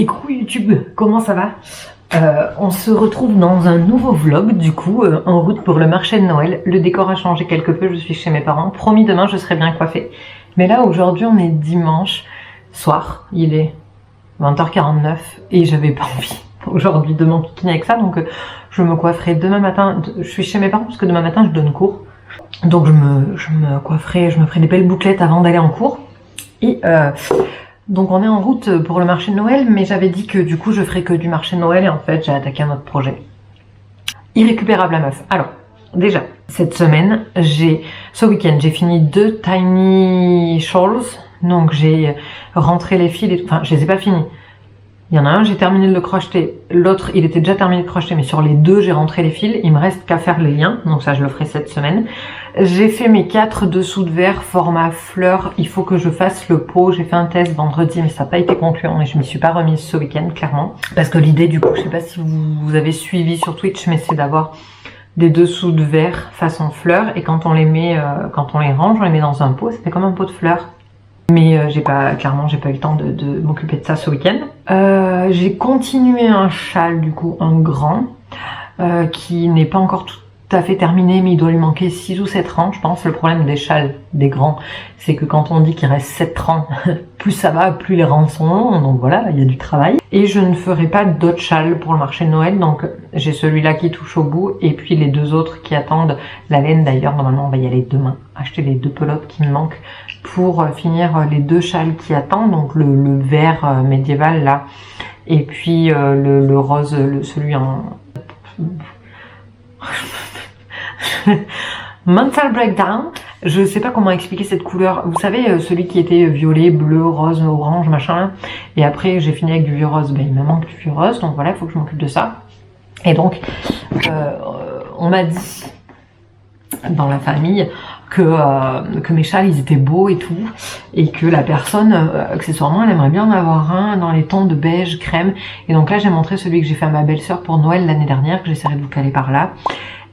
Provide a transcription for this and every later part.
Et coucou YouTube, comment ça va? On se retrouve dans un nouveau vlog du coup, en route pour le marché de Noël. Le décor a changé quelque peu, je suis chez mes parents. Promis, demain je serai bien coiffée. Mais là aujourd'hui on est dimanche soir, il est 20h49 et j'avais pas envie aujourd'hui de m'enquiquiner avec ça. Donc je me coifferai demain matin, je suis chez mes parents parce que demain matin je donne cours. Donc je me coifferai, je me ferai des belles bouclettes avant d'aller en cours. Et donc on est en route pour le marché de Noël, mais j'avais dit que du coup je ferais que du marché de Noël et en fait j'ai attaqué un autre projet. Irrécupérable la meuf. Alors, déjà, cette semaine, ce week-end, j'ai fini 2 tiny shawls, donc j'ai rentré les fils, enfin je les ai pas finis. Il y en a un, j'ai terminé de le crocheter, l'autre il était déjà terminé de crocheter, mais sur les deux j'ai rentré les fils, il me reste qu'à faire les liens, donc ça je le ferai cette semaine. J'ai fait mes 4 dessous de verre format fleur, il faut que je fasse le pot, j'ai fait un test vendredi mais ça n'a pas été concluant et je m'y suis pas remise ce week-end clairement. Parce que l'idée du coup, je sais pas si vous avez suivi sur Twitch, mais c'est d'avoir des dessous de verre façon fleur et quand on les met, quand on les range, on les met dans un pot, c'était comme un pot de fleurs. Mais clairement j'ai pas eu le temps de m'occuper de ça ce week-end. J'ai continué un châle du coup, un grand, qui n'est pas encore tout à fait terminé, mais il doit lui manquer 6 ou 7 rangs je pense. Le problème des châles, des grands, c'est que quand on dit qu'il reste 7 rangs, plus ça va, plus les rangs sont longs, donc voilà, il y a du travail. Et je ne ferai pas d'autres châles pour le marché de Noël, donc j'ai celui-là qui touche au bout, et puis les deux autres qui attendent la laine. D'ailleurs, normalement on va y aller demain, acheter les 2 pelotes qui me manquent pour finir les 2 châles qui attendent, donc le vert médiéval là, et puis le rose, celui en... Mental breakdown, je sais pas comment expliquer cette couleur, vous savez celui qui était violet, bleu, rose, orange, machin, et après j'ai fini avec du vieux rose, ben il me manque du vieux rose, donc voilà, il faut que je m'occupe de ça. Et donc on m'a dit dans la famille que mes châles ils étaient beaux et tout, et que la personne accessoirement elle aimerait bien en avoir un dans les tons de beige crème, et donc là j'ai montré celui que j'ai fait à ma belle-sœur pour Noël l'année dernière, que j'essaierai de vous caler par là.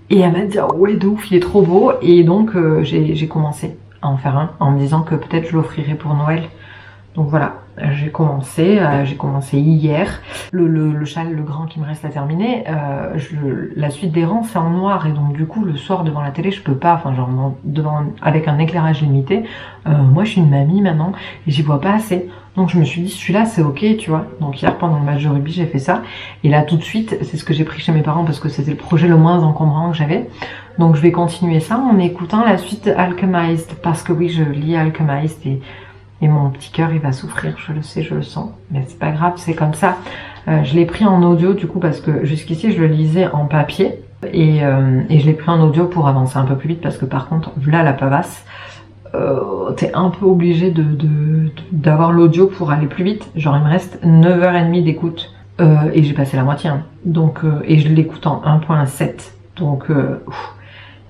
Et elle m'a dit oh ouais de ouf, il est trop beau, et donc j'ai commencé à en faire un en me disant que peut-être je l'offrirai pour Noël. Donc voilà, j'ai commencé hier. Le châle, le grand qui me reste à terminer, la suite des rangs c'est en noir, et donc du coup le soir devant la télé je peux pas, enfin genre avec un éclairage limité, moi je suis une mamie maintenant et j'y vois pas assez. Donc je me suis dit celui-là c'est ok, tu vois. Donc hier pendant le match de rugby j'ai fait ça, et là tout de suite c'est ce que j'ai pris chez mes parents parce que c'était le projet le moins encombrant que j'avais. Donc je vais continuer ça en écoutant la suite Alchemized, parce que oui je lis Alchemized et mon petit cœur il va souffrir, je le sais, je le sens, mais c'est pas grave, c'est comme ça. Je l'ai pris en audio du coup parce que jusqu'ici je le lisais en papier, et je l'ai pris en audio pour avancer un peu plus vite, parce que par contre là la pavasse, t'es un peu obligé d'avoir l'audio pour aller plus vite. Genre il me reste 9h30 d'écoute, et j'ai passé la moitié, hein. Donc, et je l'écoute en 1.7, donc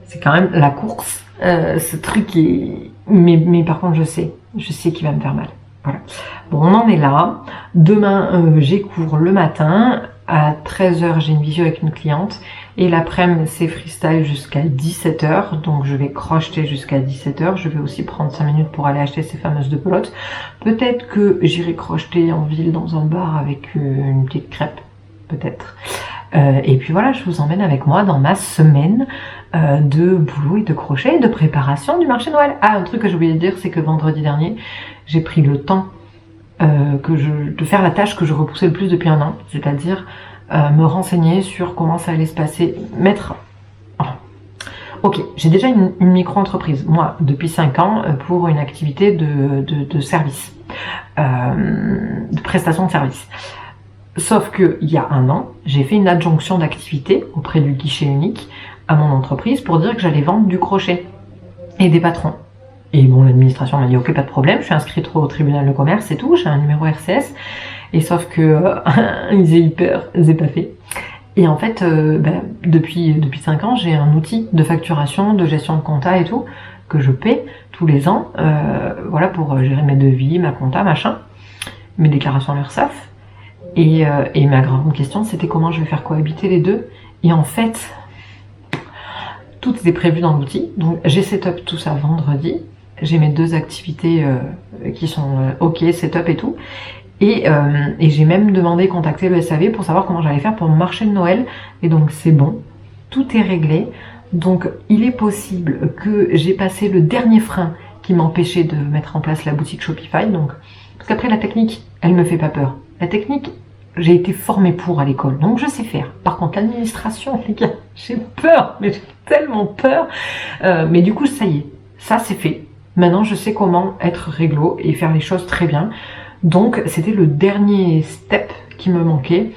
c'est quand même la course, ce truc est... Mais par contre je sais qu'il va me faire mal. Voilà. Bon, on en est là. Demain j'ai cours le matin, à 13h j'ai une visio avec une cliente, et l'après-midi c'est freestyle jusqu'à 17h, donc je vais crocheter jusqu'à 17h. Je vais aussi prendre 5 minutes pour aller acheter ces fameuses 2 pelotes. Peut-être que j'irai crocheter en ville dans un bar avec une petite crêpe, peut-être. Et puis voilà, je vous emmène avec moi dans ma semaine de boulot et de crochet et de préparation du marché de Noël. Ah, un truc que j'ai oublié de dire, c'est que vendredi dernier, j'ai pris le temps de faire la tâche que je repoussais le plus depuis un an, c'est-à-dire me renseigner sur comment ça allait se passer, Ok, j'ai déjà une micro-entreprise, moi, depuis 5 ans, pour une activité de service, de prestation de service. Sauf que il y a un an, j'ai fait une adjonction d'activité auprès du guichet unique à mon entreprise pour dire que j'allais vendre du crochet et des patrons. Et bon, l'administration m'a dit ok, pas de problème, je suis inscrite au tribunal de commerce et tout, j'ai un numéro RCS, et sauf que ils aient eu peur, ils aient pas fait. Et en fait, depuis 5 ans, j'ai un outil de facturation, de gestion de compta et tout, que je paie tous les ans, voilà, pour gérer mes devis, ma compta, machin, mes déclarations à l'URSSAF. Et ma grande question c'était comment je vais faire cohabiter les deux. Et en fait, tout était prévu dans l'outil. Donc j'ai setup tout ça vendredi. J'ai mes 2 activités qui sont ok, setup et tout. Et j'ai même demandé contacter le SAV pour savoir comment j'allais faire pour mon marché de Noël. Et donc c'est bon, tout est réglé. Donc il est possible que j'ai passé le dernier frein qui m'empêchait de mettre en place la boutique Shopify. Donc, parce qu'après la technique, elle me fait pas peur. La technique, j'ai été formée pour à l'école, donc je sais faire. Par contre, l'administration, les gars, j'ai peur, mais j'ai tellement peur. Mais du coup, ça y est, ça c'est fait. Maintenant, je sais comment être réglo et faire les choses très bien. Donc, c'était le dernier step qui me manquait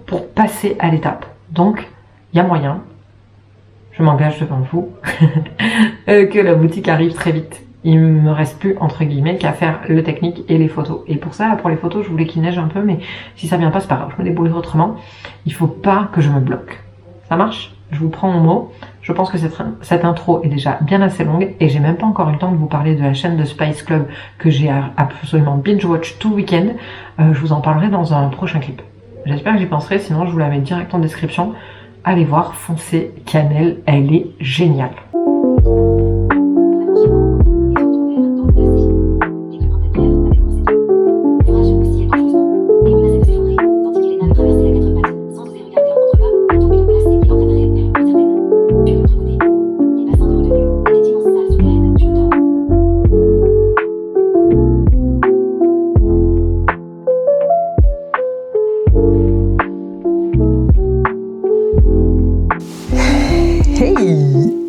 pour passer à l'étape. Donc, il y a moyen, je m'engage devant vous, que la boutique arrive très vite. Il me reste plus, entre guillemets, qu'à faire le technique et les photos. Et pour ça, pour les photos, je voulais qu'il neige un peu, mais si ça vient pas, c'est pas grave, je me débrouille autrement. Il faut pas que je me bloque. Ça marche? Je vous prends mon mot. Je pense que cette intro est déjà bien assez longue et j'ai même pas encore eu le temps de vous parler de la chaîne de Spice Club que j'ai absolument binge-watch tout le week-end. Je vous en parlerai dans un prochain clip. J'espère que j'y penserai, sinon je vous la mets direct en description. Allez voir, foncez, Cannelle, elle est géniale.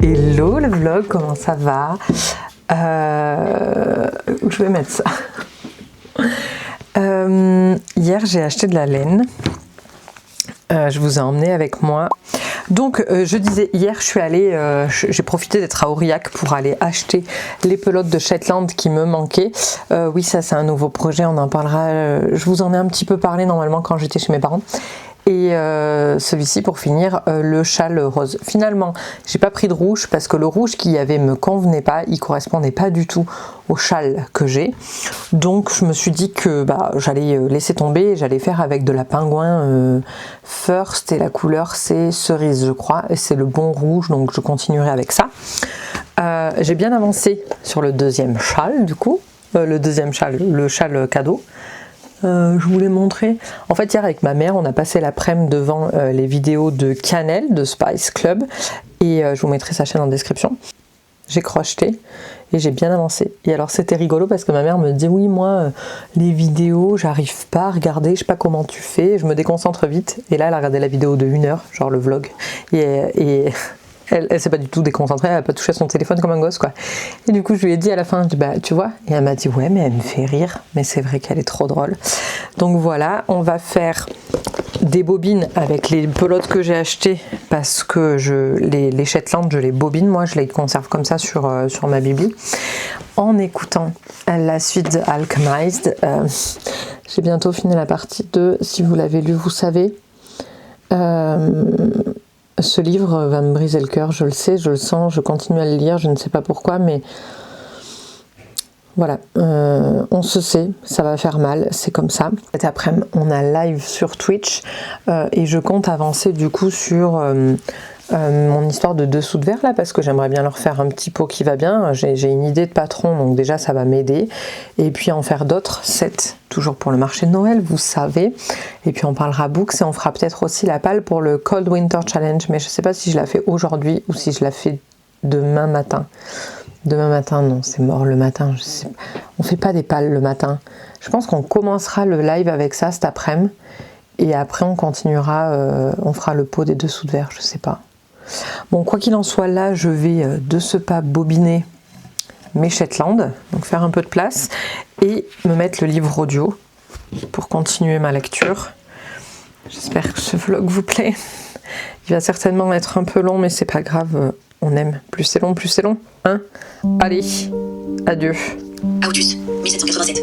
Hello le vlog, comment ça va? Où je vais mettre ça? Hier j'ai acheté de la laine, je vous ai emmené avec moi. Donc je disais, hier je suis allée, j'ai profité d'être à Aurillac pour aller acheter les pelotes de Shetland qui me manquaient. Oui, ça c'est un nouveau projet, on en parlera, je vous en ai un petit peu parlé normalement quand j'étais chez mes parents. Et celui-ci pour finir, le châle rose. Finalement, j'ai pas pris de rouge parce que le rouge qu'il y avait me convenait pas, il correspondait pas du tout au châle que j'ai. Donc je me suis dit que j'allais laisser tomber et j'allais faire avec de la pingouin First et la couleur c'est cerise je crois et c'est le bon rouge donc je continuerai avec ça. J'ai bien avancé sur le deuxième châle du coup, le deuxième châle, le châle cadeau. Je voulais montrer. En fait, hier avec ma mère, on a passé l'après-midi devant les vidéos de Cannelle, de Spice Club, et je vous mettrai sa chaîne en description. J'ai crocheté et j'ai bien avancé. Et alors, c'était rigolo parce que ma mère me dit oui, moi, les vidéos, j'arrive pas à regarder, je sais pas comment tu fais, je me déconcentre vite. Et là, elle a regardé la vidéo de 1 heure, genre le vlog, et elle s'est pas du tout déconcentrée, elle a pas touché à son téléphone comme un gosse quoi. Et du coup je lui ai dit à la fin, tu vois, et elle m'a dit ouais mais elle me fait rire, mais c'est vrai qu'elle est trop drôle. Donc voilà, on va faire des bobines avec les pelotes que j'ai achetées parce que les Shetland je les bobine, moi je les conserve comme ça sur ma bibli. En écoutant la suite de Alchemized, j'ai bientôt fini la partie 2, si vous l'avez lu vous savez. Ce livre va me briser le cœur, je le sais, je le sens, je continue à le lire, je ne sais pas pourquoi, mais voilà, on se sait, ça va faire mal, c'est comme ça. Cet après-midi, on a live sur Twitch et je compte avancer du coup sur mon histoire de dessous de verre là parce que j'aimerais bien leur faire un petit pot qui va bien. J'ai une idée de patron donc déjà ça va m'aider et puis en faire d'autres 7 toujours pour le marché de Noël vous savez et puis on parlera books et on fera peut-être aussi la palle pour le Cold Winter Challenge mais je sais pas si je la fais aujourd'hui ou si je la fais demain matin. Demain matin non c'est mort le matin, je sais pas. On fait pas des pales le matin. Je pense qu'on commencera le live avec ça cet après-midi et après on continuera, on fera le pot des dessous de verre, je sais pas. Bon, quoi qu'il en soit, là, je vais de ce pas bobiner mes Shetland, donc faire un peu de place, et me mettre le livre audio pour continuer ma lecture. J'espère que ce vlog vous plaît. Il va certainement être un peu long, mais c'est pas grave, on aime. Plus c'est long, hein? Allez, adieu. Autus, 1787.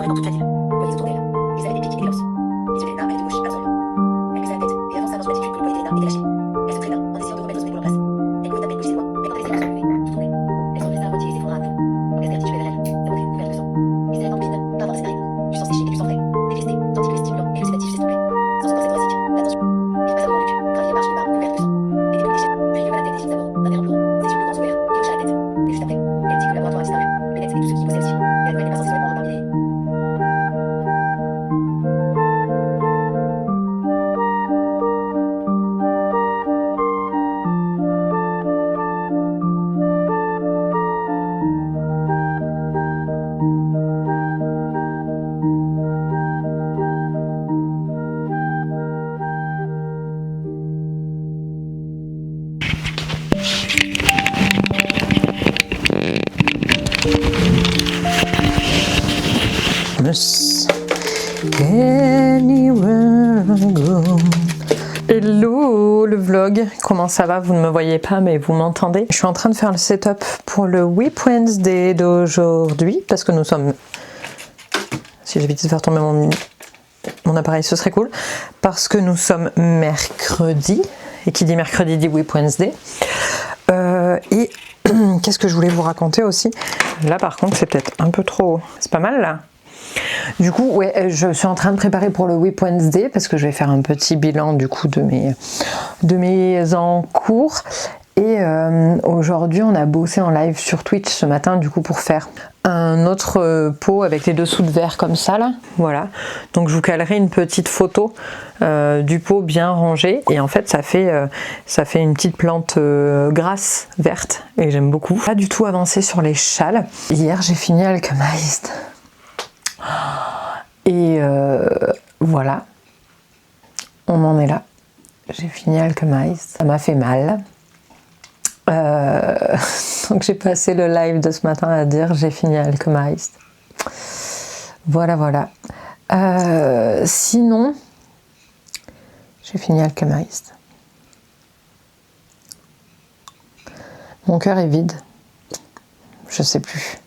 dans toute la ville. Voyez autour d'elle. Les avaient des pics et des lances. Les yeux d'Elena allaient de gauche à droite. Elle baissait la tête et avança dans une attitude que le poignet d'Elena était lâché. Elle se traîna en essayant de remettre son épaule en place. Elle pouvait taper bouger ses doigts, mais quand elle essayait de se relever, tout tournait. Elle se redressa à moitié et s'effondra à nouveau. Esther titubait vers elle, sa poitrine couverte de sang. Les éléments de Pine, pas avoir ses narines, du sang séché et du sang frais. Dévesté, tandis que les stimulants et le sédatif s'estompaient. Sans son corset thoracique, la tension. Il passa devant Luc, gravit les marches du bar couvertes de sang. Les débuts déchets, puis leva la tête des signes amoureux, d'un air implorant, ses yeux bleus grands ouverts, il hocha la tête. Et juste après, elle dit que le laboratoire a disparu. Bennett et tous ceux qui y bossaient aussi. Mais la nouvelle n'est pas censée se répandre parmi les... Anywhere I go. Hello le vlog, comment ça va? Vous ne me voyez pas mais vous m'entendez. Je suis en train de faire le setup pour le Whip Wednesday d'aujourd'hui parce que nous sommes... Si j'évitais de faire tomber mon appareil ce serait cool. Parce que nous sommes mercredi et qui dit mercredi dit Whip Wednesday. Et qu'est-ce que je voulais vous raconter aussi? Là par contre c'est peut-être un peu trop... C'est pas mal là? Du coup, ouais, je suis en train de préparer pour le Whip Wednesday parce que je vais faire un petit bilan du coup de mes encours. Et aujourd'hui, on a bossé en live sur Twitch ce matin du coup pour faire un autre pot avec les dessous de verre comme ça là. Voilà. Donc je vous calerai une petite photo du pot bien rangé et en fait ça fait une petite plante grasse verte et j'aime beaucoup. Pas du tout avancé sur les châles. Hier, j'ai fini Alchemized. Et voilà, on en est là. J'ai fini Alchemized. Ça m'a fait mal. Donc j'ai passé le live de ce matin à dire j'ai fini Alchemized. Voilà, voilà. Sinon, j'ai fini Alchemized. Mon cœur est vide. Je sais plus.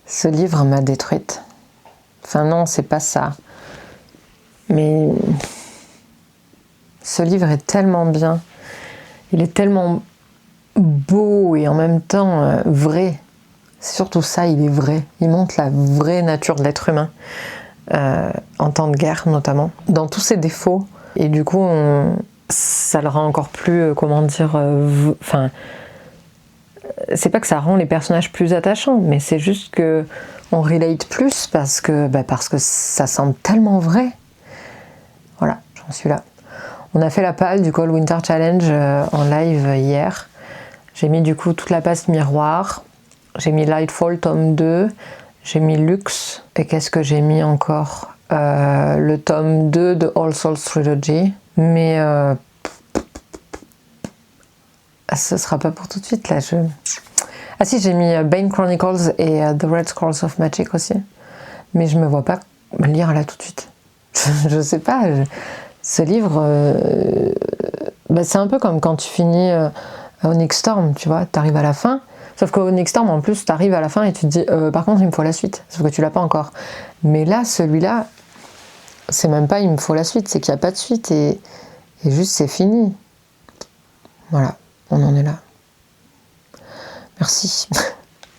Ce livre m'a détruite. Enfin non, c'est pas ça. Mais ce livre est tellement bien. Il est tellement beau et en même temps vrai. C'est surtout ça, il est vrai. Il montre la vraie nature de l'être humain. En temps de guerre notamment. Dans tous ses défauts. Et du coup, ça le rend encore plus, comment dire... Enfin... c'est pas que ça rend les personnages plus attachants, mais c'est juste que on relate plus parce que ça semble tellement vrai. Voilà, j'en suis là. On a fait la palle du Cold Winter Challenge en live hier. J'ai mis du coup toute la passe miroir. J'ai mis Lightfall tome 2. J'ai mis Lux. Et qu'est-ce que j'ai mis encore? Le tome 2 de All Souls Trilogy. Mais ce sera pas pour tout de suite là. Ah si, j'ai mis Bane Chronicles et The Red Scrolls of Magic aussi. Mais je me vois pas lire là tout de suite. Je sais pas. Ce livre, c'est un peu comme quand tu finis Onyx Storm, tu vois. T'arrives à la fin. Sauf qu'Onyx Storm, en plus, t'arrives à la fin et tu te dis par contre, il me faut la suite. Sauf que tu l'as pas encore. Mais là, celui-là, c'est même pas il me faut la suite. C'est qu'il n'y a pas de suite et juste c'est fini. Voilà. On en est là. Merci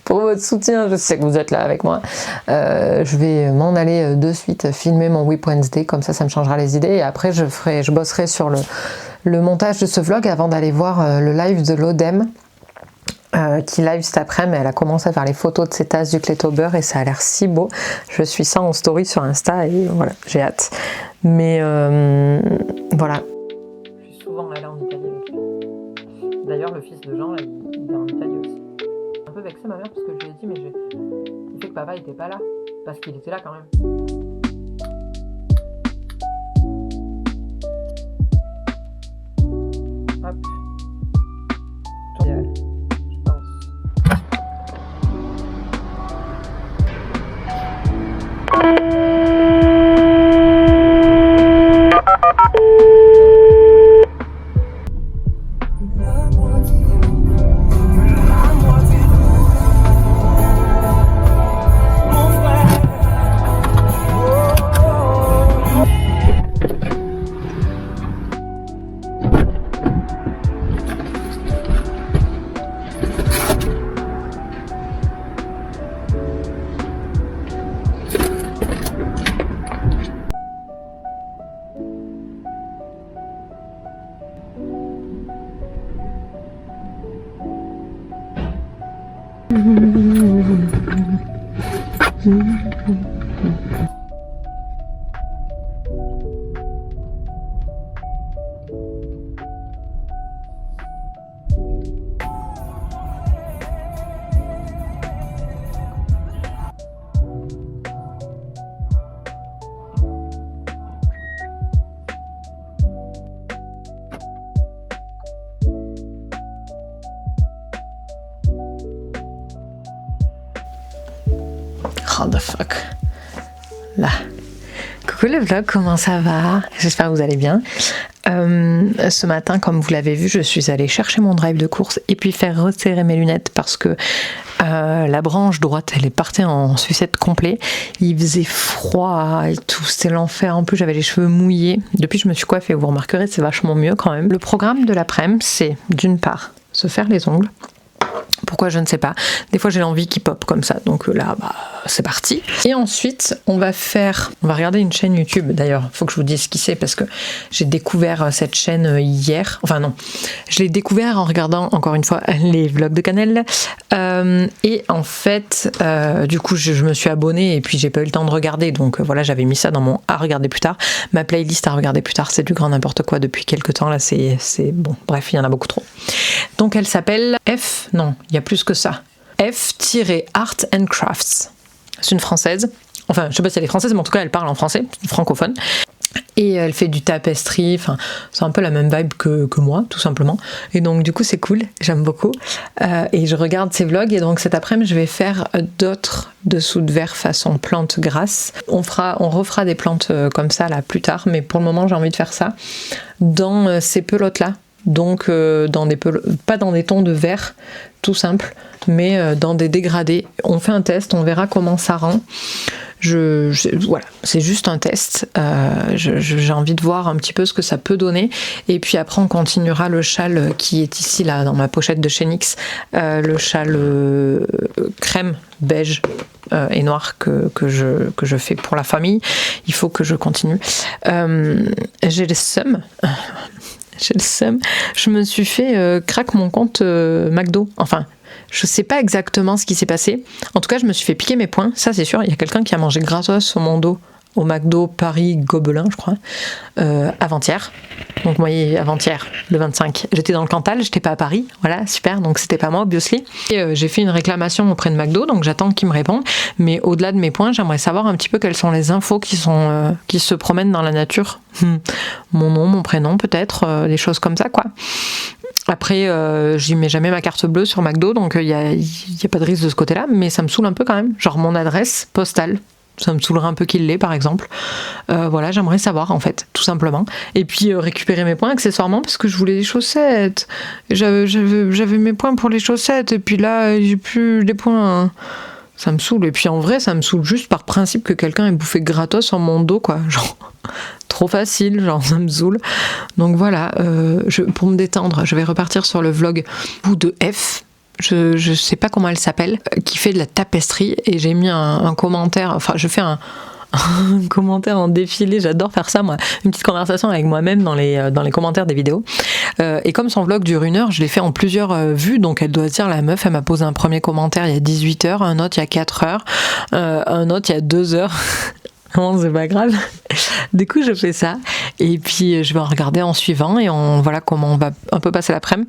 pour votre soutien. Je sais que vous êtes là avec moi. Je vais m'en aller de suite filmer mon Whip Wednesday. Comme ça me changera les idées. Et après, je bosserai sur le montage de ce vlog avant d'aller voir le live de l'Odem qui live cet après-midi. Elle a commencé à faire les photos de ses tasses du Cléto beurre et ça a l'air si beau. Je suis ça en story sur Insta et voilà, j'ai hâte. Mais voilà. Je suis souvent allée en Italie avec lui. D'ailleurs, le fils de Jean, là, il est en Italie aussi. Un peu vexé ma mère parce que je lui ai dit, mais il fait que papa était pas là. Parce qu'il était là quand même. Hop. Idéal, je pense. Oh the fuck. Là. Coucou le vlog, comment ça va? J'espère que vous allez bien. Ce matin, comme vous l'avez vu, je suis allée chercher mon drive de course et puis faire resserrer mes lunettes parce que la branche droite, elle est partie en sucette complet. Il faisait froid et tout, c'était l'enfer. En plus, j'avais les cheveux mouillés. Depuis, je me suis coiffée. Vous remarquerez, c'est vachement mieux quand même. Le programme de l'après-midi, c'est d'une part se faire les ongles. Pourquoi, je ne sais pas. Des fois j'ai l'envie qui pop comme ça, donc là c'est parti. Et ensuite on va regarder une chaîne YouTube. D'ailleurs faut que je vous dise ce qui c'est parce que j'ai découvert cette chaîne hier. Enfin non, je l'ai découvert en regardant encore une fois les vlogs de Canel. Et en fait du coup je me suis abonnée et puis j'ai pas eu le temps de regarder, donc voilà, j'avais mis ça dans mon à regarder plus tard. Ma playlist à regarder plus tard, c'est du grand n'importe quoi depuis quelques temps là, c'est bon, bref, il y en a beaucoup trop. Donc elle s'appelle il y a plus que ça. F-Art and Crafts. C'est une française. Enfin, je sais pas si elle est française, mais en tout cas, elle parle en français, francophone. Et elle fait du tapestry, enfin, c'est un peu la même vibe que moi, tout simplement. Et donc, du coup, c'est cool, j'aime beaucoup. Et je regarde ses vlogs, et donc cet après-midi, je vais faire d'autres dessous de verre façon plante grasse. On refera des plantes comme ça, là, plus tard, mais pour le moment, j'ai envie de faire ça dans ces pelotes-là. Donc pas dans des tons de vert tout simple, mais dans des dégradés. On fait un test, on verra comment ça rend. Voilà, c'est juste un test. J'ai envie de voir un petit peu ce que ça peut donner. Et puis après, on continuera le châle qui est ici, là, dans ma pochette de chez NYX. Le châle crème, beige et noir que je fais pour la famille. Il faut que je continue. J'ai le seum. Je me suis fait crack mon compte McDo. Enfin, je sais pas exactement ce qui s'est passé. En tout cas, je me suis fait piquer mes poings. Ça, c'est sûr. Il y a quelqu'un qui a mangé gratos sur mon dos au McDo Paris Gobelin, je crois, avant-hier. Donc moi, avant-hier, le 25, j'étais dans le Cantal, j'étais pas à Paris, voilà, super, donc c'était pas moi, obviously. Et j'ai fait une réclamation auprès de McDo, donc j'attends qu'ils me répondent. Mais au-delà de mes points, j'aimerais savoir un petit peu quelles sont les infos qui se promènent dans la nature. Mon nom, mon prénom, peut-être, des choses comme ça, quoi. Après, j'y mets jamais ma carte bleue sur McDo, donc il y a pas de risque de ce côté-là, mais ça me saoule un peu quand même. Genre mon adresse postale. Ça me saoulerait un peu qu'il l'ait, par exemple. Voilà, j'aimerais savoir, en fait, tout simplement. Et puis, récupérer mes points accessoirement, parce que je voulais des chaussettes. J'avais mes points pour les chaussettes, et puis là, j'ai plus des points. Ça me saoule. Et puis, en vrai, ça me saoule juste par principe que quelqu'un ait bouffé gratos en mon dos, quoi. Genre, trop facile, genre, ça me saoule. Donc voilà, pour me détendre, je vais repartir sur le vlog Bout de F. Je sais pas comment elle s'appelle, qui fait de la tapisserie, et j'ai mis un commentaire, enfin je fais un commentaire en défilé, j'adore faire ça moi, une petite conversation avec moi-même dans les commentaires des vidéos, et comme son vlog dure 1 heure, je l'ai fait en plusieurs vues, donc elle doit se dire, la meuf elle m'a posé un premier commentaire il y a 18 heures, un autre il y a 4 heures, un autre il y a 2 heures. Non, c'est pas grave. Du coup, je fais ça. Et puis, je vais en regarder en suivant. Et voilà comment on va un peu passer l'après-midi.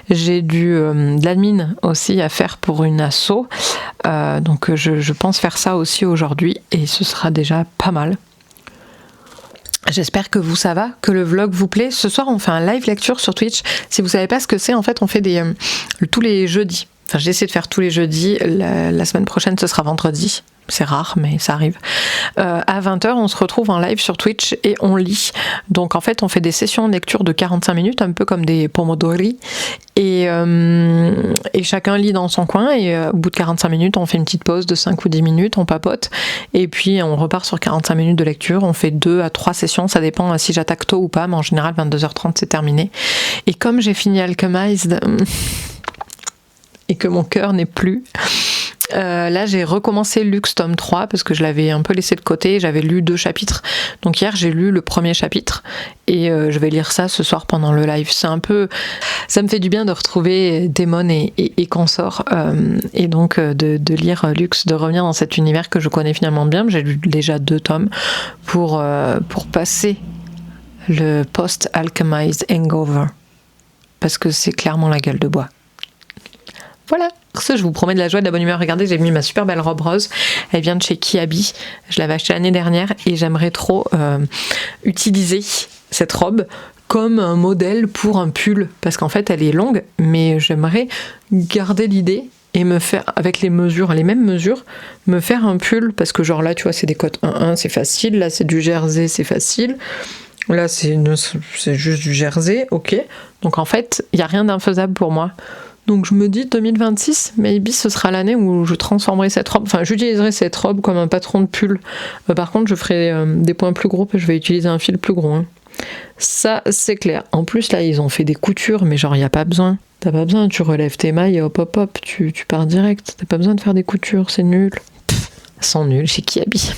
J'ai de l'admin aussi à faire pour une asso. Donc, je pense faire ça aussi aujourd'hui. Et ce sera déjà pas mal. J'espère que ça va, que le vlog vous plaît. Ce soir, on fait un live lecture sur Twitch. Si vous savez pas ce que c'est, en fait, on fait tous les jeudis. Enfin, j'essaie de faire tous les jeudis. La semaine prochaine, ce sera vendredi. C'est rare, mais ça arrive. À 20h, on se retrouve en live sur Twitch et on lit. Donc, en fait, on fait des sessions de lecture de 45 minutes, un peu comme des pomodori. Et chacun lit dans son coin. Et au bout de 45 minutes, on fait une petite pause de 5 ou 10 minutes, on papote. Et puis, on repart sur 45 minutes de lecture. On fait 2 à 3 sessions. Ça dépend si j'attaque tôt ou pas. Mais en général, 22h30, c'est terminé. Et comme j'ai fini Alchemized et que mon cœur n'est plus... Là, j'ai recommencé Luxe tome 3 parce que je l'avais un peu laissé de côté. J'avais lu 2 chapitres. Donc hier, j'ai lu le premier chapitre et je vais lire ça ce soir pendant le live. C'est un peu... Ça me fait du bien de retrouver Damon et Consort et donc de lire Luxe, de revenir dans cet univers que je connais finalement bien. J'ai lu déjà 2 tomes pour passer le post-alchemized hangover parce que c'est clairement la gueule de bois. Voilà. Pour ça, je vous promets de la joie, de la bonne humeur. Regardez, j'ai mis ma super belle robe rose. Elle vient de chez Kiabi. Je l'avais achetée l'année dernière et j'aimerais trop utiliser cette robe comme un modèle pour un pull. Parce qu'en fait, elle est longue, mais j'aimerais garder l'idée et me faire, avec les mesures, les mêmes mesures, me faire un pull. Parce que genre là, tu vois, c'est des cotes 1-1, c'est facile. Là, c'est du jersey, c'est facile. Là, c'est juste du jersey, ok. Donc en fait, il n'y a rien d'infaisable pour moi. Donc je me dis 2026, maybe ce sera l'année où je transformerai cette robe, enfin j'utiliserai cette robe comme un patron de pull. Par contre je ferai des points plus gros et je vais utiliser un fil plus gros. Hein. Ça c'est clair. En plus là ils ont fait des coutures mais genre il n'y a pas besoin. T'as pas besoin, tu relèves tes mailles et hop hop hop, tu pars direct. T'as pas besoin de faire des coutures, c'est nul. Pff, sont nuls chez Kiabi.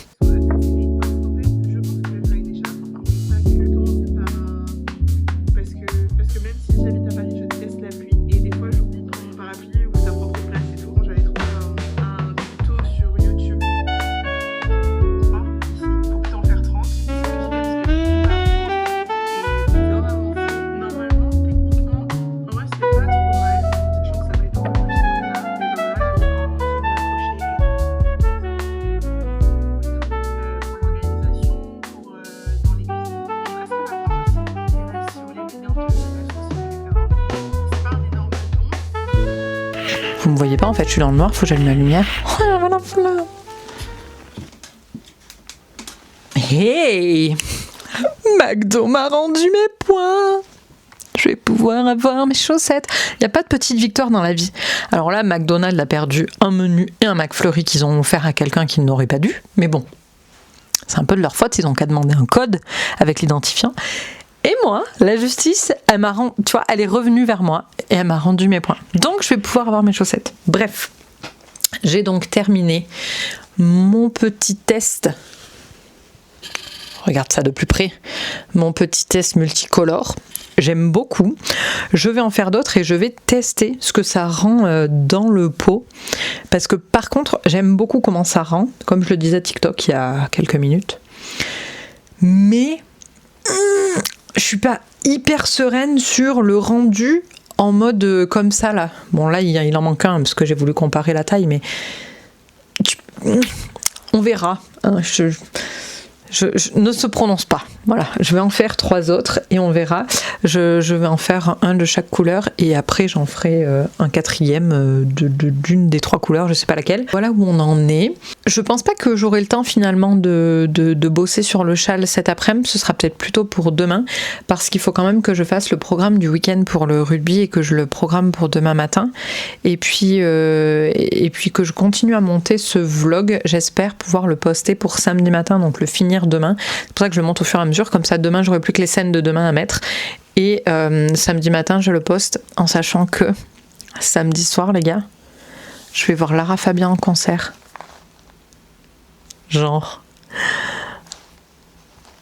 Vous me voyez pas en fait, je suis dans le noir, faut que j'allume la lumière. Hey, McDo m'a rendu mes points. Je vais pouvoir avoir mes chaussettes. Il n'y a pas de petite victoire dans la vie. Alors là, McDonald's a perdu un menu et un McFlurry qu'ils ont offert à quelqu'un qui n'aurait pas dû. Mais bon, c'est un peu de leur faute, ils n'ont qu'à demander un code avec l'identifiant. Et moi, la justice, elle est revenue vers moi et elle m'a rendu mes points. Donc, je vais pouvoir avoir mes chaussettes. Bref, j'ai donc terminé mon petit test. Regarde ça de plus près. Mon petit test multicolore. J'aime beaucoup. Je vais en faire d'autres et je vais tester ce que ça rend dans le pot. Parce que par contre, j'aime beaucoup comment ça rend. Comme je le disais à TikTok il y a quelques minutes. Mais... je suis pas hyper sereine sur le rendu en mode comme ça là. Bon là il en manque un parce que j'ai voulu comparer la taille mais on verra. Hein, je ne se prononce pas. Voilà, je vais en faire 3 autres et on verra. Je vais en faire un de chaque couleur et après j'en ferai un 4e d'une des 3 couleurs, je sais pas laquelle. Voilà où on en est. Je pense pas que j'aurai le temps finalement de bosser sur le châle cet après-midi. Ce sera peut-être plutôt pour demain parce qu'il faut quand même que je fasse le programme du week-end pour le rugby et que je le programme pour demain matin. Et puis que je continue à monter ce vlog. J'espère pouvoir le poster pour samedi matin, donc le finir demain. C'est pour ça que je le monte au fur et à mesure, comme ça demain j'aurai plus que les scènes de demain à mettre et samedi matin je le poste en sachant que samedi soir les gars je vais voir Lara Fabian en concert. Genre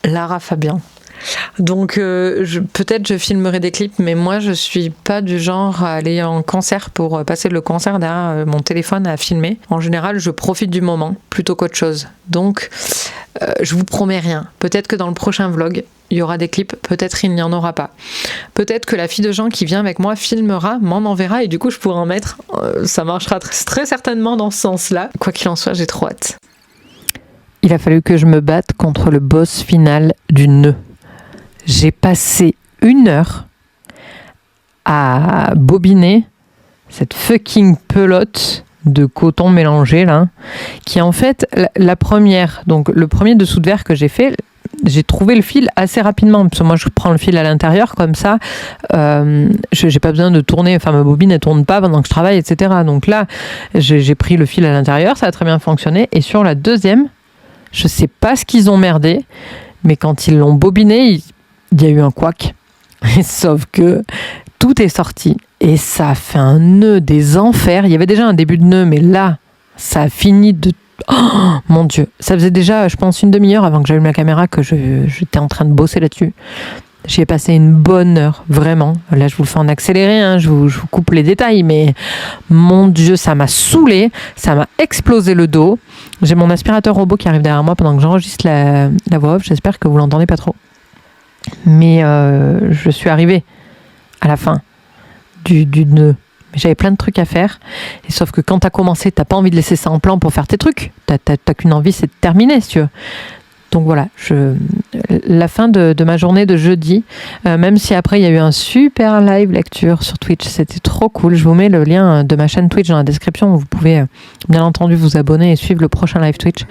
Lara Fabian. Donc peut-être je filmerai des clips, mais moi je suis pas du genre à aller en concert pour passer le concert derrière mon téléphone à filmer. En général je profite du moment plutôt qu'autre chose. Donc je vous promets rien. Peut-être que dans le prochain vlog il y aura des clips, peut-être il n'y en aura pas. Peut-être que la fille de Jean qui vient avec moi filmera, m'en enverra et du coup je pourrai en mettre. Ça marchera très certainement dans ce sens-là. Quoi qu'il en soit, j'ai trop hâte. Il a fallu que je me batte contre le boss final du nœud. J'ai passé 1 heure à bobiner cette fucking pelote de coton mélangé là, qui en fait la première, donc le premier dessous de verre que j'ai fait, j'ai trouvé le fil assez rapidement parce que moi je prends le fil à l'intérieur comme ça, j'ai pas besoin de tourner, enfin ma bobine elle tourne pas pendant que je travaille, etc. Donc là j'ai pris le fil à l'intérieur, ça a très bien fonctionné. Et sur la deuxième, je sais pas ce qu'ils ont merdé, mais quand ils l'ont bobiné, il y a eu un couac. Sauf que tout est sorti et ça a fait un nœud des enfers. Il y avait déjà un début de nœud, mais là, Ça a fini de... Oh, mon Dieu, ça faisait déjà, je pense, une demi-heure avant que j'allume la caméra que j'étais en train de bosser là-dessus. J'y ai passé une bonne heure, vraiment. Là, je vous le fais en accéléré, hein, je vous coupe les détails, mais mon Dieu, ça m'a saoulé, ça m'a explosé le dos. J'ai mon aspirateur robot qui arrive derrière moi pendant que j'enregistre la voix off. J'espère que vous l'entendez pas trop. Mais je suis arrivée à la fin du nœud. Mais j'avais plein de trucs à faire. Et sauf que quand t'as commencé, t'as pas envie de laisser ça en plan pour faire tes trucs. T'as qu'une envie, c'est de terminer, si tu veux. Donc voilà, la fin de ma journée de jeudi, même si après il y a eu un super live lecture sur Twitch, c'était trop cool. Je vous mets le lien de ma chaîne Twitch dans la description, où vous pouvez bien entendu vous abonner et suivre le prochain live Twitch.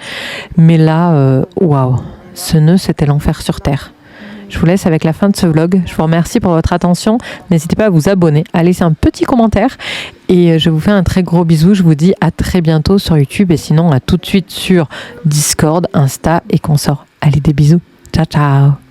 Mais là, waouh, ce nœud, c'était l'enfer sur Terre. Je vous laisse avec la fin de ce vlog. Je vous remercie pour votre attention. N'hésitez pas à vous abonner, à laisser un petit commentaire. Et je vous fais un très gros bisou. Je vous dis à très bientôt sur YouTube. Et sinon, à tout de suite sur Discord, Insta et consorts. Allez, des bisous. Ciao, ciao.